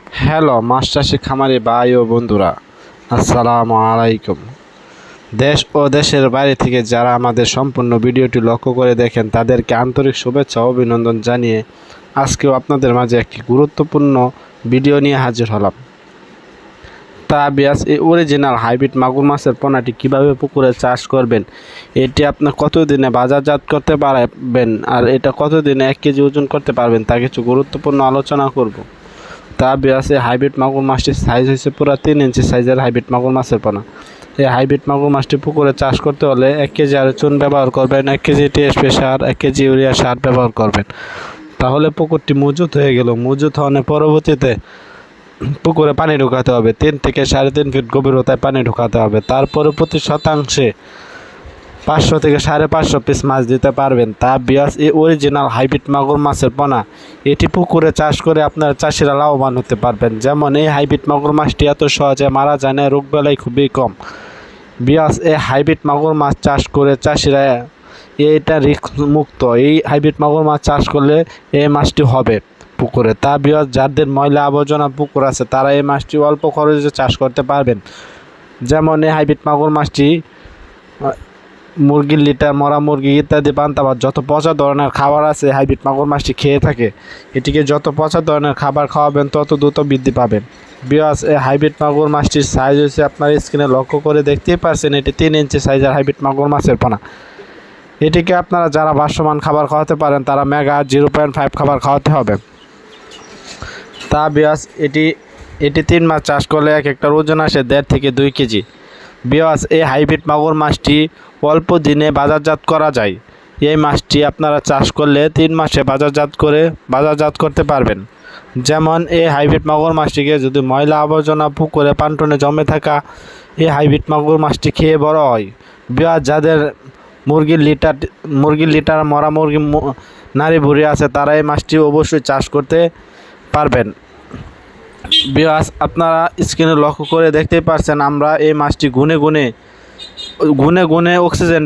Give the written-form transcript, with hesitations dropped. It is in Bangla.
হ্যালো মাছ চাষি খামারি ভাই ও বন্ধুরা, আসসালামু আলাইকুম। দেশ ও দেশের বাইরে থেকে যারা আমাদের সম্পূর্ণ ভিডিওটি লক্ষ্য করে দেখেন তাদেরকে আন্তরিক শুভেচ্ছা ও অভিনন্দন জানিয়ে আজকেও আপনাদের মাঝে একটি গুরুত্বপূর্ণ ভিডিও নিয়ে হাজির হলাম। তা বিয়াস, এই অরিজিনাল হাইব্রিড মাগুর মাছের পোনাটি কীভাবে পুকুরে চাষ করবেন, এটি আপনার কতদিনে বাজারজাত করতে পারবেন, আর এটা কতদিনে 1 কেজি ওজন করতে পারবেন তা কিছু গুরুত্বপূর্ণ আলোচনা করব। তা বিয়াসে হাইব্রিড মাগুর মাছটির সাইজ হয়েছে পুরো 3 ইঞ্চি সাইজের হাইব্রিড মাগুর মাছের পোনা। এই হাইব্রিড মাগুর মাছটি পুকুরে চাষ করতে হলে 1 কেজি আর চুন ব্যবহার করবেন, 1 কেজি টিএসপি সার, 1 কেজি ইউরিয়া সার ব্যবহার করবেন। তাহলে পুকুরটি মজুত হয়ে গেল। মজুত হওয়ার পরবর্তীতে পুকুরে পানি ঢোকাতে হবে, 3 থেকে 3.5 ফিট গভীরতায় পানি ঢোকাতে হবে। তারপরে প্রতি শতাংশে 500 থেকে 550 পিস মাছ দিতে পারবেন। তা বিয়াস, এই অরিজিনাল হাইব্রিড মাগুর মাছের পোনা, এটি পুকুরে চাষ করে আপনার চাষিরা লাভবান হতে পারবেন। যেমন এই হাইব্রিড মাগুর মাছটি এত সহজে মারা যায় না, রোগ বেলায় খুবই কম। বিয়াস, এই হাইব্রিড মাগুর মাছ চাষ করে চাষিরা এটা রিস্ক মুক্ত। এই হাইব্রিড মাগুর মাছ চাষ করলে এই মাছটি হবে পুকুরে। তা বিয়াস, যাদের ময়লা আবর্জনা পুকুর আছে তারা এই মাছটি অল্প খরচে চাষ করতে পারবেন। যেমন এই হাইব্রিড মাগুর মাছটি মুরগির লিটার, মরা মুরগি ইত্যাদি পান্তাবাদ যত পচা ধরনের খাবার আছে হাইব্রিড মাগুর মাছটি খেয়ে থাকে। এটিকে যত পচা ধরনের খাবার খাওয়াবেন তত দ্রুত বৃদ্ধি পাবেন। বিয়াস, এই হাইব্রিড মাগুর মাছটির সাইজ হয়েছে আপনার স্ক্রিনে লক্ষ্য করে দেখতেই পারছেন, এটি 3 ইঞ্চি সাইজের হাইব্রিড মাগুর মাছের পোনা। এটিকে আপনারা যারা ভাসমান খাবার খাওয়াতে পারেন তারা মেগা 0.5 খাবার খাওয়াতে হবে। তা বিয়াস, এটি 3 মাস চাষ করলে এক একটার ওজন আসে 1.5 থেকে 2 কেজি। বিয়াস, এই হাইব্রিড মাগুর মাছটি অল্প দিনে বাজারজাত করা যায়। এই মাছটি আপনারা চাষ করলে 3 মাসে বাজারজাত করতে পারবেন। যেমন এই হাইব্রিড মাগুর মাছটিকে যদি ময়লা আবর্জনা পুকুরে পান্টনে জমে থাকা এই হাইব্রিড মাগুর মাছটি খেয়ে বড় হয়। বিয়াস, যাদের মুরগির লিটার মরা মুরগি নারী ভুঁড়ি আছে তারা এই মাছটি অবশ্যই চাষ করতে পারবেন। বিয়াস, আপনারা স্ক্রিনে লক্ষ্য করে দেখতেই পারছেন আমরা এই মাছটি গুনে গুনে অক্সিজেন